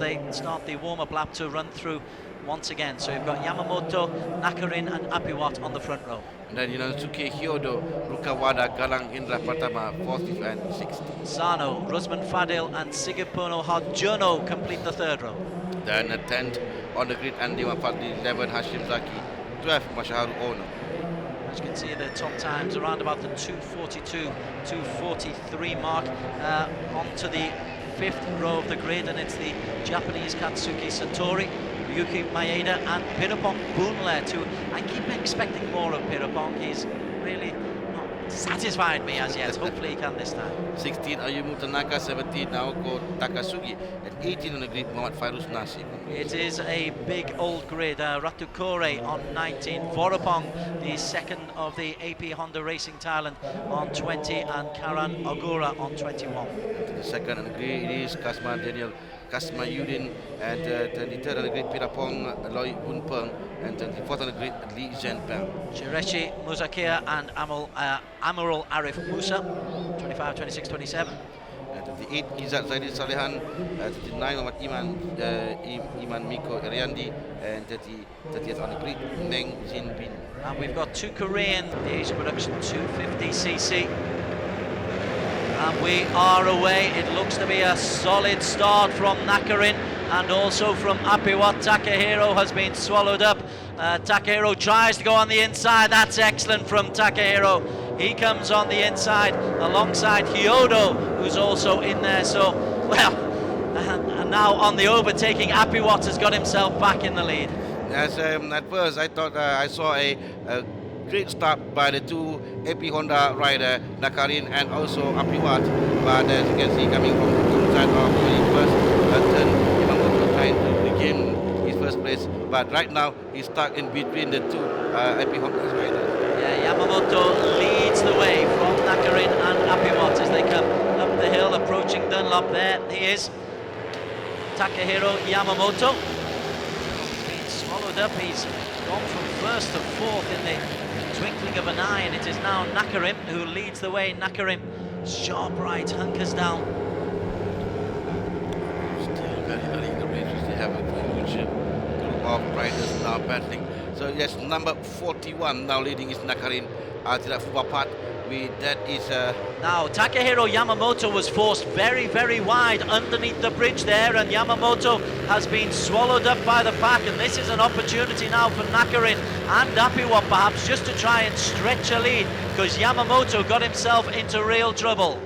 they start the warm-up lap to run through once again. So you've got Yamamoto, Nakarin and Apiwat on the front row. And then Suzuki, Hyodo, Rukawada, Galang, Indra Pratama, 4th, 5th and 6th. Sano, Rusman Fadil and Sigipono Harjono complete the third row. Then 10th on the grid, Andy Mafadli, 11th, Hashim Zaki, 12th, Mashaharu Ono. As you can see, the top times around about the 2:42, 2:43 mark. Onto the fifth row of the grid, and it's the Japanese Katsuki Satori, Yuki Maeda and Pirapong Boonle too. I keep expecting more of Pirapong. He's really not satisfied me as yet. Hopefully he can this time. 16 Ayumu Tanaka, 17 Naoko Takasugi, and 18 on the grid Muhammad Fairuz Nasib. It is a big old grid. Ratu Kore on 19, Vorapong, the second of the AP Honda Racing Thailand, on 20, and Karan Ogura on 21. The second on the grid is Kasma Daniel Kasma Yudin, and 23rd on the grid Pirapong Loy Unpeng, and 24th on the grid Lee Zhenpeng. Shireshi Muzakia and Amirul Arif Musa, 25, 26, 27. 38 Izzat Zaidi Salehan, 39 Muhammad Iman Miko Ariandi, and 30th on the grid Meng Jinbin. And we've got two Korean, the Asia Production 250cc. And we are away. It looks to be a solid start from Nakarin and also from Apiwat. Takahiro has been swallowed up. Takahiro tries to go on the inside. That's excellent from Takahiro. He comes on the inside alongside Hyodo, who's also in there. So, well, and now on the overtaking, Apiwat has got himself back in the lead. As at first I thought I saw a great start by the two AP Honda rider, Nakarin and also Apiwat, but as you can see, coming from the inside of the first turn, Yamamoto trying to regain his first place, but right now he's stuck in between the two AP Honda riders. Yeah, Yamamoto leads the way from Nakarin and Apiwat as they come up the hill, approaching Dunlop. There he is, Takahiro Yamamoto. Being swallowed up, he's gone from first to fourth in the twinkling of an eye, and it is now Nakarin who leads the way. Nakarin, sharp right, hunkers down. Still very early in the race, we still have a huge group of riders now battling. So yes, number 41 now leading is Nakarin. Tidak Fubapat, that is now Takahiro Yamamoto was forced very, very wide underneath the bridge there, and Yamamoto has been swallowed up by the pack, and this is an opportunity now for Nakarin and Apiwat perhaps just to try and stretch a lead, because Yamamoto got himself into real trouble.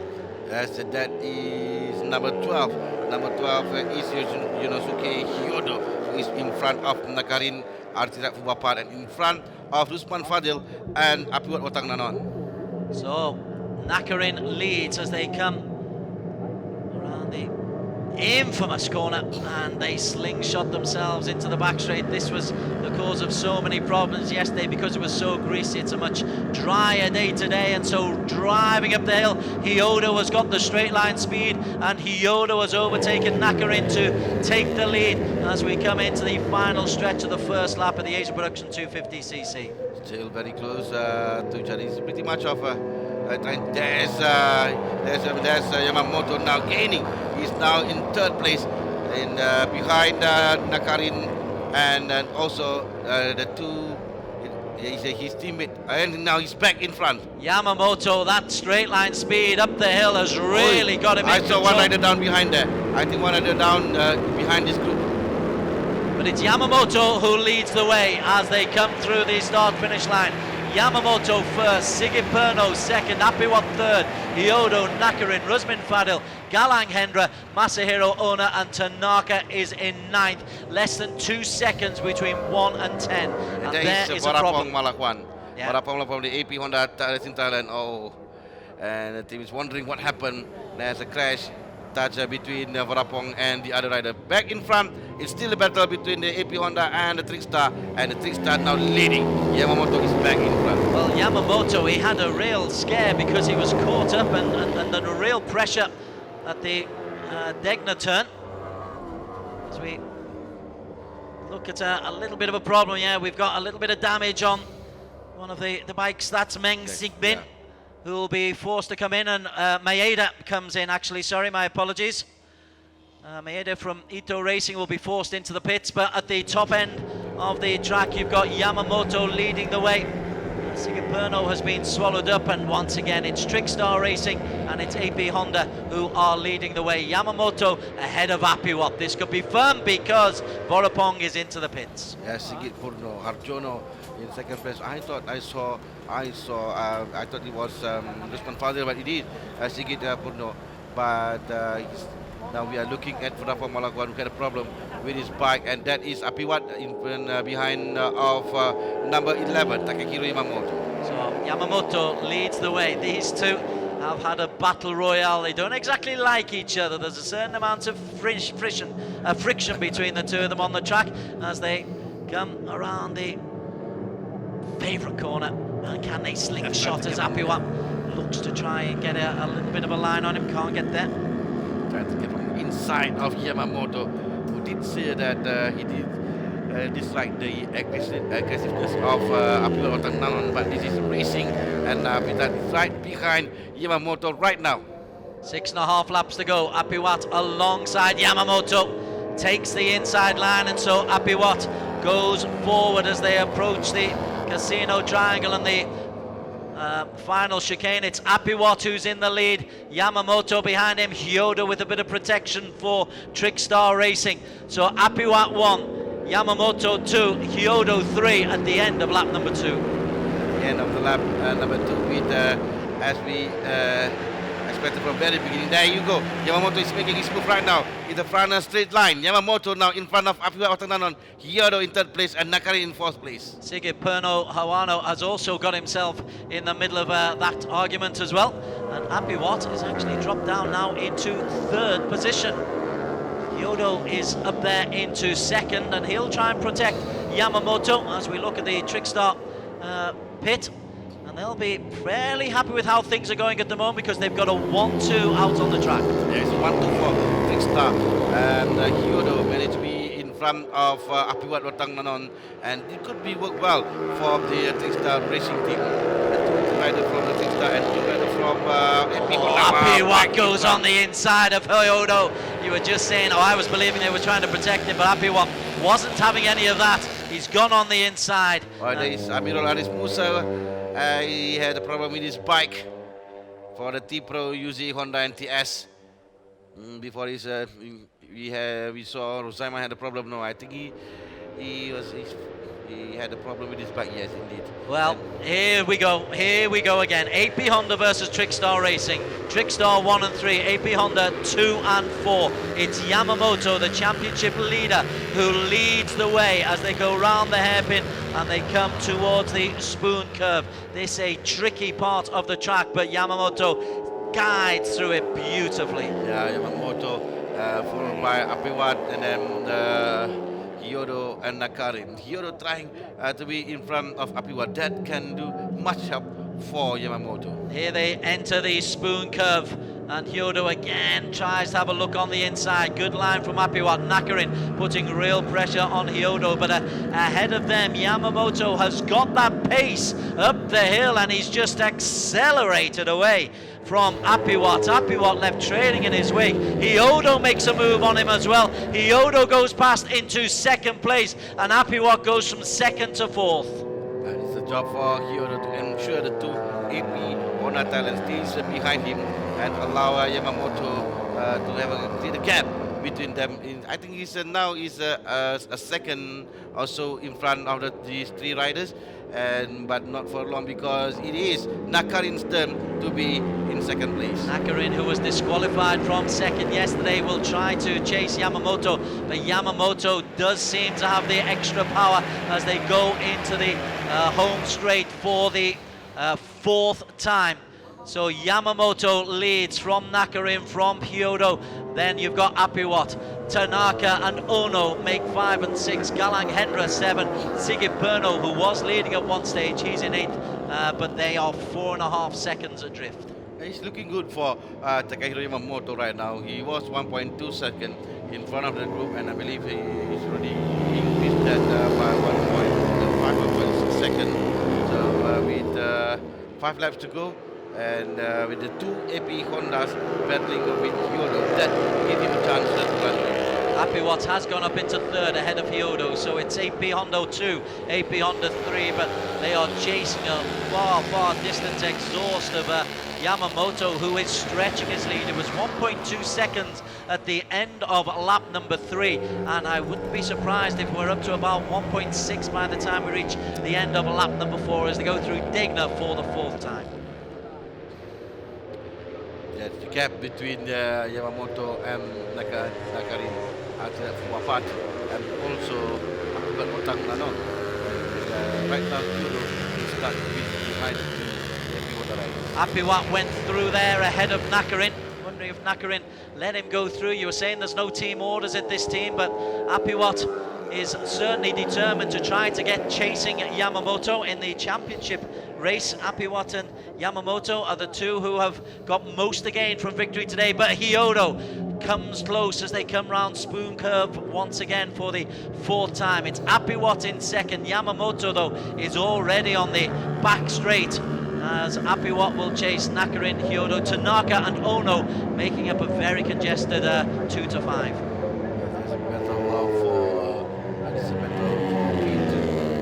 Yes, that is number 12. Number 12 is Yonosuke Hyodo, who is in front of Nakarin, Artirak Fubapat, and in front of Rusman Fadil and Apiwat Watang Nanon. So Nakarin leads as they come around the infamous corner, and they slingshot themselves into the back straight. This was the cause of so many problems yesterday because it was so greasy. It's a much drier day today, and so driving up the hill, Hyodo has got the straight line speed, and Hyodo has overtaken Nakarin to take the lead as we come into the final stretch of the first lap of the Asia Production 250cc. Still very close to each other. It's pretty much of there's Yamamoto now gaining. He's now in third place, in behind Nakarin and also the two. His teammate, and now he's back in front. Yamamoto, that straight line speed up the hill has really got him in control. I saw one rider down behind there. I think one rider down behind this group. But it's Yamamoto who leads the way as they come through the start-finish line. Yamamoto first, Sigiperno second, Apiwat third, Hyodo, Nakarin, Rusmin Fadil, Galang Hendra, Masahiro Ona and Tanaka is in ninth. Less than 2 seconds between 1 and 10. And there is a problem. Malakwan. Yeah. Varapong from the AP Honda Racing Thailand. Oh, and the team is wondering what happened. There's a crash between Varapong and the other rider. Back in front, it's still a battle between the AP Honda and the Trickstar, and the Trickstar now leading. Yamamoto is back in front. Well, Yamamoto, he had a real scare because he was caught up and under real pressure at the Degner turn. As we look at a little bit of a problem, yeah, we've got a little bit of damage on one of the bikes. That's Meng Sigbin, who will be forced to come in, and Maeda comes in, actually, sorry, my apologies. Maeda from Ito Racing will be forced into the pits, but at the top end of the track you've got Yamamoto leading the way. Sigiperno has been swallowed up, and once again it's Trickstar Racing and it's AP Honda who are leading the way. Yamamoto ahead of Apiwat. This could be fun because Borapong is into the pits. Yes, Sigiperno, Harjono in second place. I thought it was Rusman Fadil, but he did Sigiperno. But now we are looking at Furapa Malagwan, who had a problem with his bike, and that is Apiwat behind of number 11, Takehiro Yamamoto. So Yamamoto leads the way. These two have had a battle royale. They don't exactly like each other. There's a certain amount of friction between the two of them on the track as they come around the favourite corner. And can they slingshot as Apiwat looks to try and get a little bit of a line on him, can't get there. Trying to get from inside of Yamamoto, who did say that he did dislike the aggressiveness of Apiwat Nanon, but this is racing, and that is right behind Yamamoto right now. 6.5 laps to go. Apiwat alongside Yamamoto takes the inside line, and so Apiwat goes forward as they approach the Casino Triangle and the final chicane. It's Apiwat who's in the lead, Yamamoto behind him, Hyodo with a bit of protection for Trickstar Racing. So Apiwat 1, Yamamoto 2, Hyodo 3 at the end of lap number 2. The end of the lap number 2 with as we expected from very beginning. There you go. Yamamoto is making his move right now in the front straight line. Yamamoto now in front of Apiwat Nanon, Hyodo in third place, and Nakari in fourth place. Sigiperno Hawano has also got himself in the middle of that argument as well, and Apiwat is actually dropped down now into third position. Hyodo is up there into second, and he'll try and protect Yamamoto as we look at the Trickstar pit. They'll be fairly happy with how things are going at the moment because they've got a 1-2 out on the track. Yes, 1-2 for Trickstar, and Hyodo managed to be in front of Apiwat Nanon, and it could be work well for the Trickstar racing team. Two rider from the Trickstar and two rider from Apiwat goes on the inside of Hyodo. You were just saying, I was believing they were trying to protect him, but Apiwat wasn't having any of that. He's gone on the inside. There is Amirul Aris Musa. He had a problem with his bike for the T-Pro UZ Honda NTS. Before his, we saw Rosaima had a problem. No, I think he had a problem with his bike. Yes, indeed. Well, here we go again. AP Honda versus Trickstar Racing. Trickstar 1 and 3, AP Honda 2 and 4. It's Yamamoto, the championship leader, who leads the way as they go round the hairpin and they come towards the spoon curve. This is a tricky part of the track, but Yamamoto guides through it beautifully. Yeah, Yamamoto followed by Apiwat and then Hyodo and Nakarin. Hyodo trying to be in front of Apiwat. That can do much help for Yamamoto. Here they enter the spoon curve, and Hyodo again tries to have a look on the inside. Good line from Apiwat. Nakarin putting real pressure on Hyodo, but ahead of them Yamamoto has got that pace up the hill, and he's just accelerated away from Apiwat. Apiwat left trailing in his wake. Hyodo makes a move on him as well. Hyodo goes past into second place, and Apiwat goes from second to fourth. It's a job for Hyodo to ensure the two AP Honda talents stays behind him and allow Yamamoto to have a gap between them. I think he's now is a second or so in front of these three riders, but not for long because it is Nakarin's turn to be in second place. Nakarin, who was disqualified from second yesterday, will try to chase Yamamoto, but Yamamoto does seem to have the extra power as they go into the home straight for the fourth time. So Yamamoto leads from Nakarin, from Hyodo. Then you've got Apiwat, Tanaka and Ono make 5 and 6. Galang Hendra 7. Sigiperno, who was leading at one stage, he's in 8th, but they are 4.5 seconds adrift. It's looking good for Takehiro Yamamoto right now. He was 1.2 seconds in front of the group, and I believe he's already increased that by 1.5 seconds. So with 5 laps to go, and with the two AP Hondas battling with Hyodo, that gives him a chance to run. Apiwat has gone up into third ahead of Hyodo, so it's AP Honda 2, AP Honda 3, but they are chasing a far distant exhaust of Yamamoto, who is stretching his lead. It was 1.2 seconds at the end of lap number 3, and I wouldn't be surprised if we're up to about 1.6 by the time we reach the end of lap number 4 as they go through Degna for the 4th time. That's the gap between Yamamoto and Nakarin at Wafat, and also Otang Nanon. Right now, Hyodo is stuck behind Apiwat went through there ahead of Nakarin. Wondering if Nakarin let him go through. You were saying there's no team orders at this team, but Apiwat is certainly determined to try to get chasing Yamamoto in the championship race. Apiwat and Yamamoto are the two who have got most to gain from victory today, but Hyodo comes close as they come round Spoon Curve once again for the 4th time. It's Apiwat in second. Yamamoto, though, is already on the back straight as Apiwat will chase Nakarin, Hyodo, Tanaka and Ono, making up a very congested 2 to 5.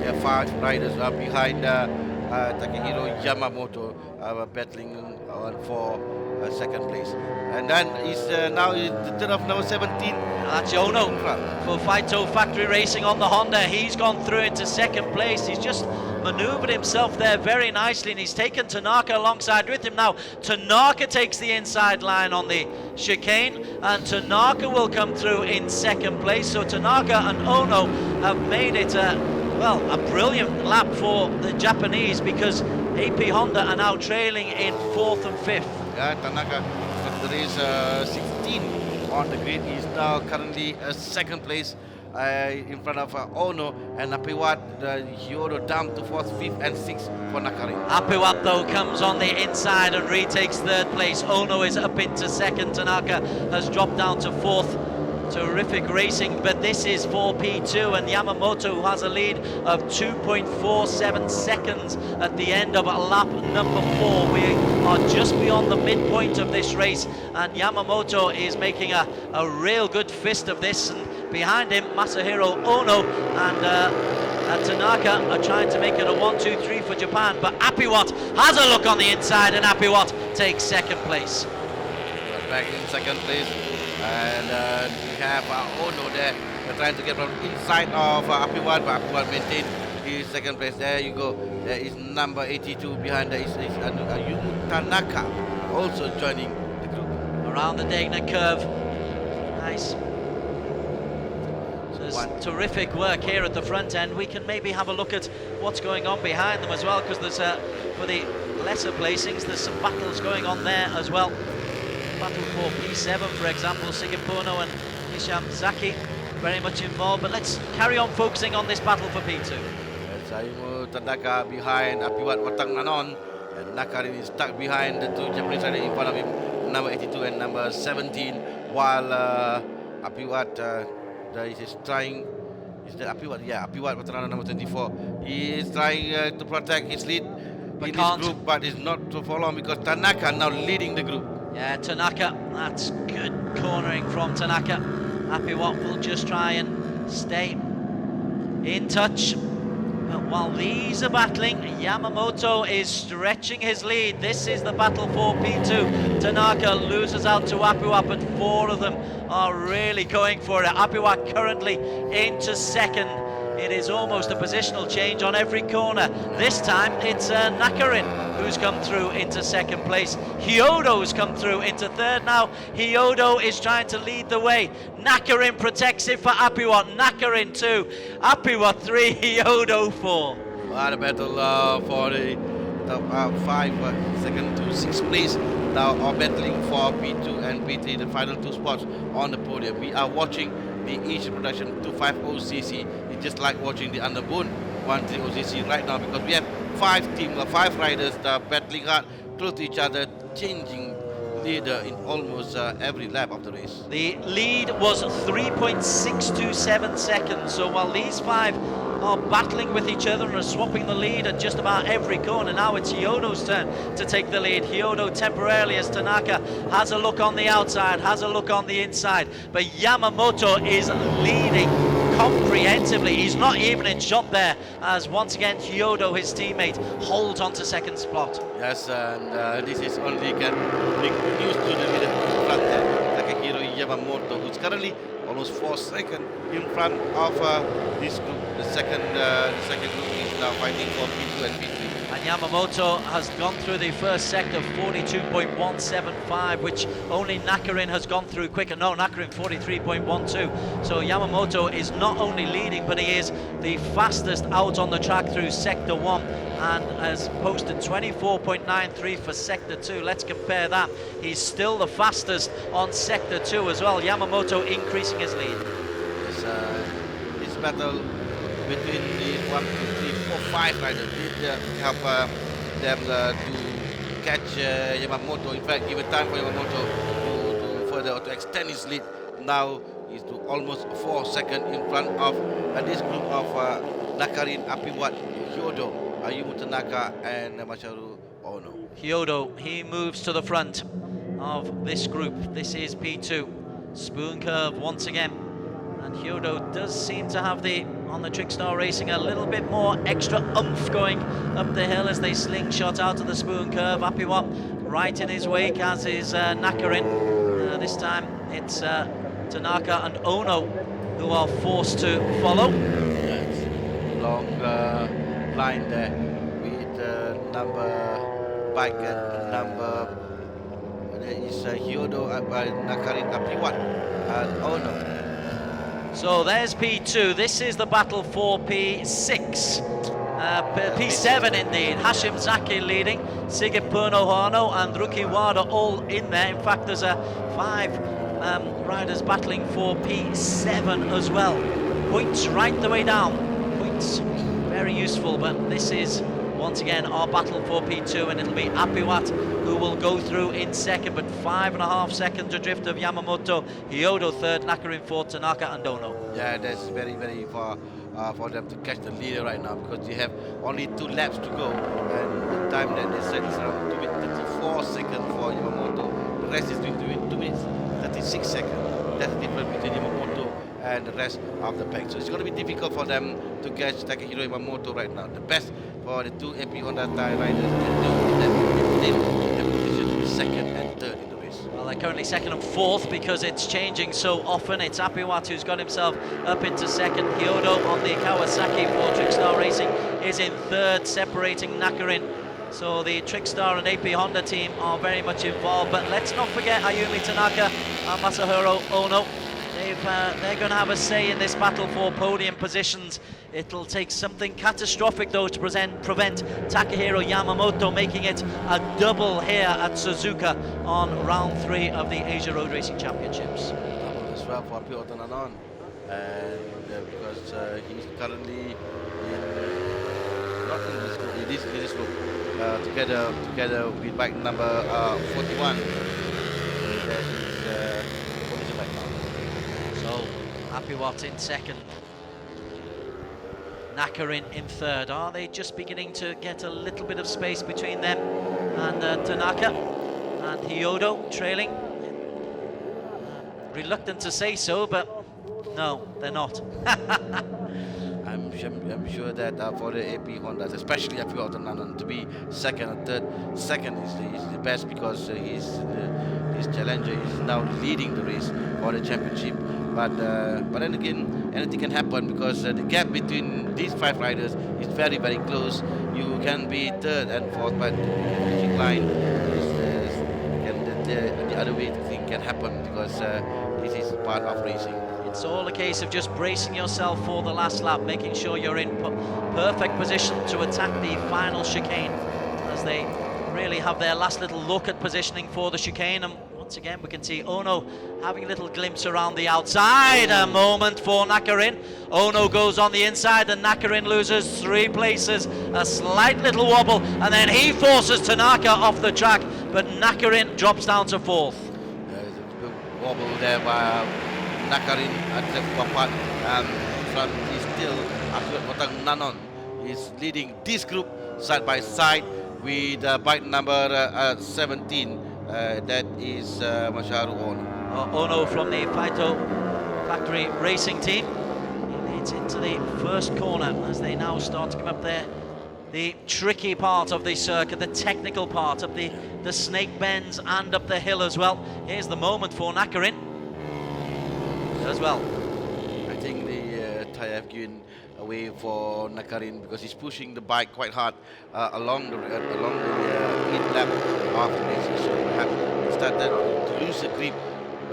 Yeah, 5 riders are behind Takehiro Yamamoto, battling for second place. And then now the turn of number 17. That's Ono for Faito Factory Racing on the Honda. He's gone through into second place. He's just maneuvered himself there very nicely, and he's taken Tanaka alongside with him. Now Tanaka takes the inside line on the chicane, and Tanaka will come through in second place. So Tanaka and Ono have made it a brilliant lap for the Japanese, because AP Honda are now trailing in 4th and 5th. Yeah, Tanaka, there is 16 on the grid. He's now currently second place in front of Ono, and Apiwat, Hyodo down to 4th, 5th and 6th for Nakarin. Apiwat, though, comes on the inside and retakes 3rd place. Ono is up into 2nd. Tanaka has dropped down to 4th. Terrific racing, but this is for P2, and Yamamoto, who has a lead of 2.47 seconds at the end of lap number 4. We are just beyond the midpoint of this race, and Yamamoto is making a real good fist of this, and behind him Masahiro Ono and Tanaka are trying to make it a 1-2-3 for Japan, but Apiwat has a look on the inside, and Apiwat takes 2nd place. Back in 2nd place. And we have Ono there. They're trying to get from inside of Apiwat, but Apiwat maintained his 2nd place. There you go. There is number 82 behind. There is Yumu Tanaka also joining the group. Around the Degna curve. Nice. So there's terrific work here at the front end. We can maybe have a look at what's going on behind them as well, because there's for the lesser placings, there's some battles going on there as well. Battle for P7, for example, Sigipuno and Nishamzaki very much involved, but let's carry on focusing on this battle for P2. Sayumu Tanaka behind Apiwat Watang Nanon, and Nakarin is stuck behind the two Japanese riders in front of him, number 82 and number 17, while Apiwat is trying. Is that Apiwat? Yeah, Apiwat Watang Nanon, number 24. He is trying to protect his lead in this group, but it's not for long because Tanaka now leading the group. Yeah, Tanaka, that's good cornering from Tanaka. Apiwat will just try and stay in touch. But while these are battling, Yamamoto is stretching his lead. This is the battle for P2. Tanaka loses out to Apiwat, but 4 of them are really going for it. Apiwat currently into 2nd. It is almost a positional change on every corner. This time it's Nakarin who's come through into 2nd place. Hyodo's come through into 3rd now. Hyodo is trying to lead the way. Nakarin protects it for Apiwat. Nakarin 2, Apiwat 3, Hyodo 4. What a battle for the top 5, 2nd to 6th place. Now are battling for P2 and P3, the final 2 spots on the podium. We are watching the Asian Production 250cc. It's just like watching the Underbone 130cc right now, because we have 5 riders that are battling hard, close to each other, changing leader in almost every lap of the race. The lead was 3.627 seconds, so while these 5 are battling with each other and are swapping the lead at just about every corner. Now it's Hyodo's turn to take the lead. Hyodo temporarily, as Tanaka has a look on the outside, has a look on the inside, but Yamamoto is leading comprehensively. He's not even in shot there, as once again Hyodo, his teammate, holds on to second spot. Yes, and this is only can bring news to the leader in front there, Takehiro Yamamoto, who's currently almost 4 seconds in front of this group. The second group is now fighting for P2 and P3. And Yamamoto has gone through the first sector 42.175, which only Nakarin has gone through quicker. No, Nakarin 43.12. So Yamamoto is not only leading, but he is the fastest out on the track through sector 1 and has posted 24.93 for sector 2. Let's compare that. He's still the fastest on sector 2 as well. Yamamoto increasing his lead. This battle between the 1, 2, 3, 4, 5 riders did help them to catch Yamamoto. In fact, give it time for Yamamoto to further to extend his lead. Now he's to almost 4 seconds in front of this group of Nakarin, Apiwat, Hyodo, Ayumu Tanaka, and Masaru Ono. Hyodo, he moves to the front of this group. This is P2. Spoon curve once again. And Hyodo does seem to have on the Trickstar Racing a little bit more extra oomph going up the hill as they slingshot out of the spoon curve. Apiwat right in his wake, as is Nakarin. This time it's Tanaka and Ono who are forced to follow. Long line there with number bike and number. There is Hyodo, Nakarin, Apiwat, and Ono. So there's P2. This is the battle for P6. P7 indeed. Hashim Zaki leading, Sigit Purnohano and Ruki Wada all in there. In fact, there's 5 riders battling for P7 as well. Points right the way down. Points very useful, but this is once again our battle for P2, and it'll be Apiwat who will go through in second, but 5.5 seconds adrift of Yamamoto. Hyodo third, Nakarin fourth, Tanaka and Ono. Yeah, that's very, very far for them to catch the leader right now, because they have only 2 laps to go, and the time that they said is around 2 minutes 34 seconds for Yamamoto. The rest is between 2 minutes 36 seconds. That's the difference between Yamamoto and the rest of the pack. So it's going to be difficult for them to catch Takehiro Yamamoto right now. The best for the 2 AP Honda Thai riders that they have position to be second and third in the race. Well, they're currently second and fourth because it's changing so often. It's Apiwat who's got himself up into second. Hyodo on the Kawasaki for Trickstar Racing is in third, separating Nakarin. So the Trickstar and AP Honda team are very much involved. But let's not forget Ayumi Tanaka and Masahiro Ono. They're going to have a say in this battle for podium positions. It'll take something catastrophic though to prevent Takehiro Yamamoto making it a double here at Suzuka on round 3 of the Asia Road Racing Championships. Double as well for Piotr Nanon, and because he's currently not in this group, together with bike number 41. That is position right now. So Apiwat in second, Nakarin in third. Are they just beginning to get a little bit of space between them and Tanaka and Hyodo trailing? Reluctant to say so, but no, they're not. I'm sure that for the AP Hondas, especially Piotr Nanon, to be second or third, second is the best, because his challenger is now leading the race for the championship. But then again, anything can happen, because the gap between these 5 riders is very, very close. You can be third and fourth, but the finishing line the other way thing can happen, because this is part of racing. It's all a case of just bracing yourself for the last lap, making sure you're in perfect position to attack the final chicane, as they really have their last little look at positioning for the chicane. And once again we can see Ono having a little glimpse around the outside. A moment for Nakarin. Ono goes on the inside and Nakarin loses 3 places. A slight little wobble, and then he forces Tanaka off the track, but Nakarin drops down to 4th. There's a good wobble there by Nakarin at the upper part. front is still Nanon. Is leading this group side by side with bike number 17. That is Masharu Ono. Ono from the Faito Factory Racing Team. He leads into the first corner as they now start to come up there. The tricky part of the circuit, the technical part of the snake bends and up the hill as well. Here's the moment for Nakarin as well. I think the tyre have given away for Nakarin because he's pushing the bike quite hard along the mid lap of the race. So perhaps he started to lose the grip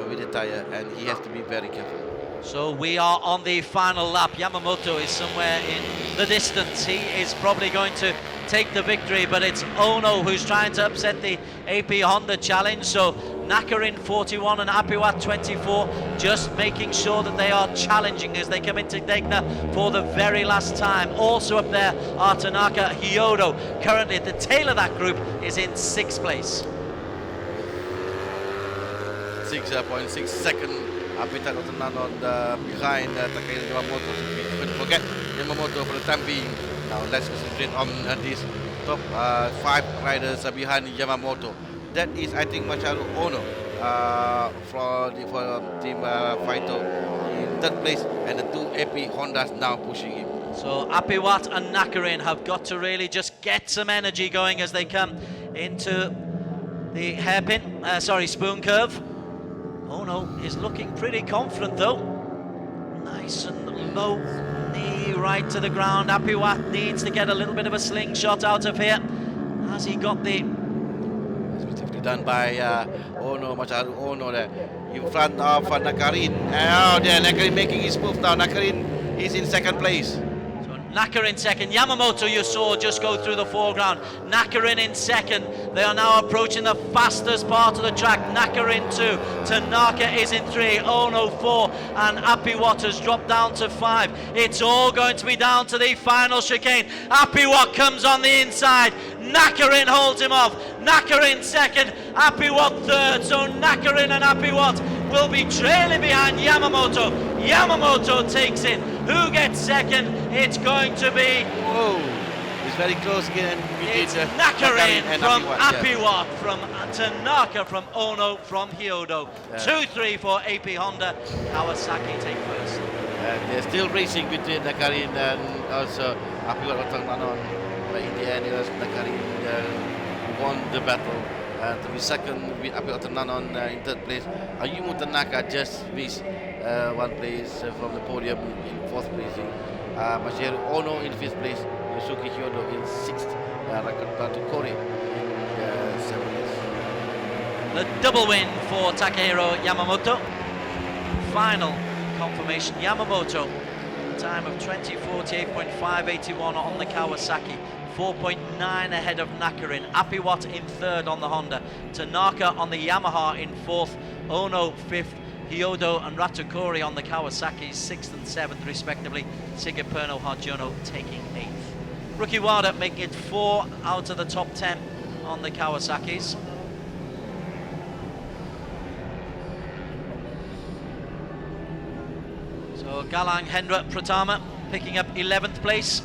with the tyre, and he has to be very careful. So we are on the final lap. Yamamoto is somewhere in the distance. He is probably going to take the victory, but it's Ono who's trying to upset the AP Honda challenge. So Nakarin 41 and Apiwat 24 just making sure that they are challenging as they come into Degna for the very last time. Also up there are Tanaka Hyodo. Currently at the tail of that group is in 6th place. 6.6 seconds. Apitat on behind Takehiro Yamamoto. Don't forget Yamamoto for the time being. Now let's concentrate on these top 5 riders behind Yamamoto. That is, I think, Masaru Ono for Team Faito in 3rd place, and the 2 AP Hondas now pushing him. So Apiwat and Nakarin have got to really just get some energy going as they come into the spoon curve. Ono is looking pretty confident though. Nice and low knee right to the ground. Apiwat needs to get a little bit of a slingshot out of here. Has he got the... Beautifully done by Ono, Masaru Ono there in front of Nakarin. Oh, there, Nakarin making his move now. Nakarin is in 2nd place. Nakarin 2nd, Yamamoto you saw just go through the foreground. Nakarin in 2nd, they are now approaching the fastest part of the track. Nakarin 2, Tanaka is in 3, Ono 4, and Apiwat has dropped down to 5. It's all going to be down to the final chicane. Apiwat comes on the inside, Nakarin holds him off. Nakarin 2nd, Apiwat 3rd, so Nakarin and Apiwat will be trailing behind Yamamoto. Yamamoto takes it. Who gets 2nd? It's going to be... Whoa, it's very close again. It's Nakarin from Apiwat, from Tanaka, from Ono, from Hyodo. 2-3 for AP Honda. Kawasaki take first. And they're still racing between Nakarin and also Apiwat Watananon. But in the end, it was Nakarin who won the battle. To be 2nd with Apiwat Watananon in 3rd place. Ayumu Tanaka just missed 1 place from the podium in 4th place. Masahiro Ono in 5th place. Yosuke Hyodo in 6th. Rakata Kori in 7th place. The double win for Takehiro Yamamoto. Final confirmation. Yamamoto, time of 20:48.581 on the Kawasaki. 4.9 ahead of Nakarin. Apiwat in 3rd on the Honda. Tanaka on the Yamaha in 4th. Ono 5th. Hyodo and Ratukori on the Kawasaki's 6th and 7th respectively. Sigaperno Harjono taking 8th. Rookie Wada making it 4 out of the top 10 on the Kawasaki's. So Galang Hendra Pratama picking up 11th place.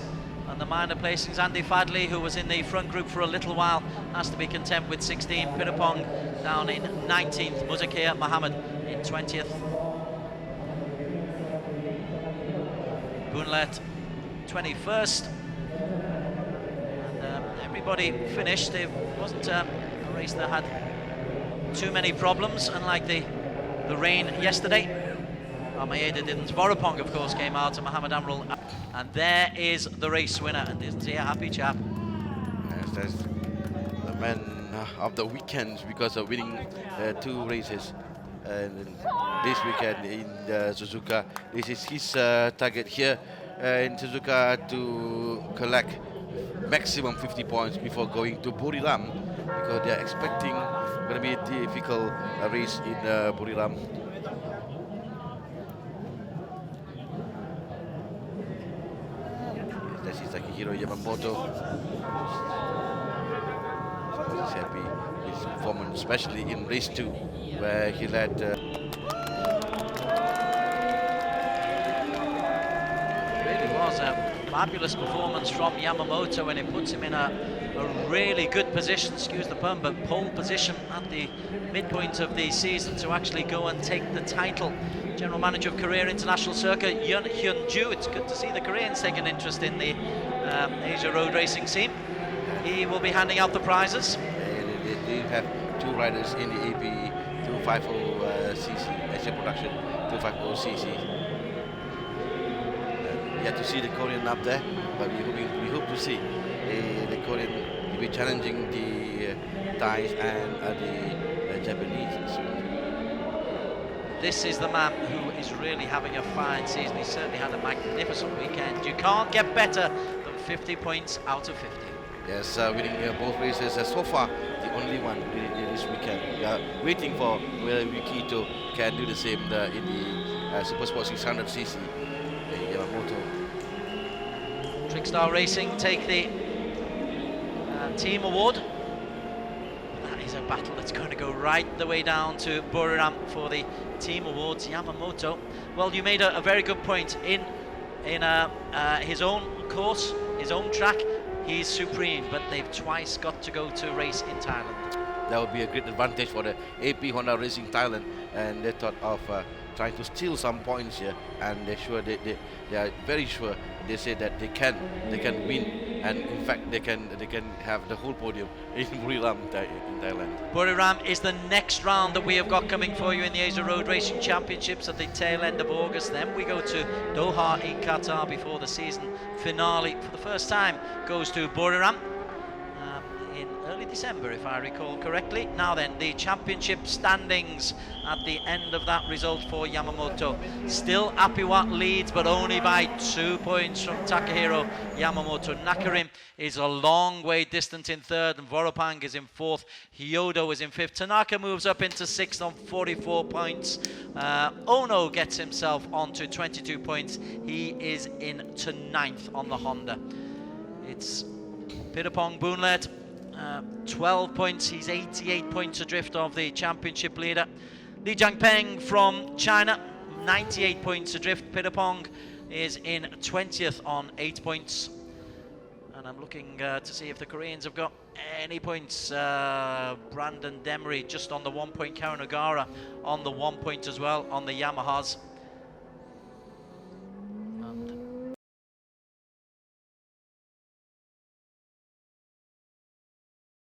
And the minor placings, Andy Fadley, who was in the front group for a little while, has to be content with 16. Pirapong down in 19th. Muzakir Mohammed in 20th. Bunlet 21st. And everybody finished. It wasn't a race that had too many problems, unlike the rain yesterday. Maeda didn't. Vorapong, of course, came out, and Mohammed Amrul. And there is the race winner, and isn't he a happy chap? Yes, that's the man of the weekend because of winning 2 races this weekend in Suzuka. This is his target here in Suzuka to collect maximum 50 points before going to Buriram, because they are expecting going to be a difficult race in Buriram. This is Takehiro Yamamoto. He's happy with his performance, especially in race 2, where he led. was a fabulous performance from Yamamoto, and it puts him in a really good position, excuse the pun, but pole position at the midpoint of the season to actually go and take the title. General Manager of Korea International Circuit, Yun Hyun Ju. It's good to see the Koreans take an interest in the Asia road racing scene. He will be handing out the prizes. They have 2 riders in the AP 250cc, Asia Production 250cc. Yet to see the Korean up there, but we hope to see the Korean will be challenging the Thais and the Japanese soon. This is the man who is really having a fine season. He certainly had a magnificent weekend. You can't get better than 50 points out of 50. Yes, winning both races. So far, the only one this weekend. We are waiting for whether Yukito can do the same in the Super Sport 600cc. Yamamoto. Trickstar Racing take the team award. That is a battle that's going to go right the way down to Buriram for the team awards. Yamamoto, well, you made a very good point. In his own course, his own track, he's supreme, but they've twice got to go to race in Thailand. That would be a great advantage for the AP Honda Racing Thailand, and they thought of trying to steal some points here, and they are very sure. They say that they can win, and in fact they can have the whole podium in Buriram in Thailand. Buriram is the next round that we have got coming for you in the Asia Road Racing Championships at the tail end of August. Then we go to Doha in Qatar before the season finale for the first time goes to Buriram in early December, if I recall correctly. Now then, the championship standings at the end of that result for Yamamoto. Still Apiwat leads, but only by 2 points from Takahiro Yamamoto. Nakarim is a long way distant in third, and Voropang is in fourth. Hyodo is in fifth. Tanaka moves up into sixth on 44 points. Ono gets himself onto 22 points. He is into ninth on the Honda. It's Pirapong Boonlet, 12 points. He's 88 points adrift of the championship leader. Li Jiangpeng from China, 98 points adrift. Pirapong is in 20th on 8 points. And I'm looking to see if the Koreans have got any points. Brandon Demery just on the 1 point. Karen Ogara on the 1 point as well on the Yamahas.